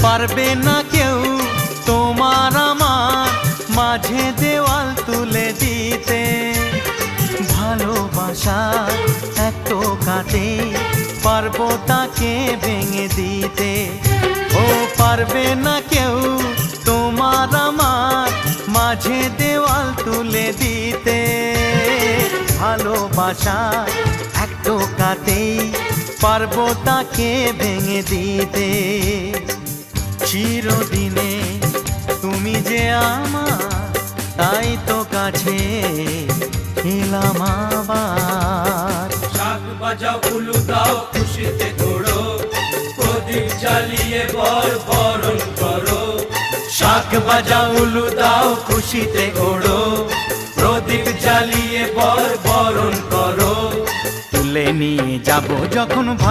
পারবে না কেউ তোমার আমার মাঝে দেওয়াল তুলে দিতে। ভালোবাসার এক টোকাতে পারবো তাকে ভেঙে দিতে। ও পারবে না কেউ তোমার আমার মাঝে দেওয়াল তুলে দিতে। ভালোবাসার এক টোকাতেই পারবো তাকে ভেঙে দিতে। চিরদিনে তুমি যে আমার, তাই তো কাছে এলাম আবার। শাক বাজাও উলু দাও খুশিতে ঘোড়ো, প্রদীপ জ্বালিয়ে বরণ করো। শাক বাজাও উলু দাও খুশিতে ওড়ো, প্রদীপ জ্বালিয়ে বরণ করো। তুলে নিয়ে যাব যখন ভালো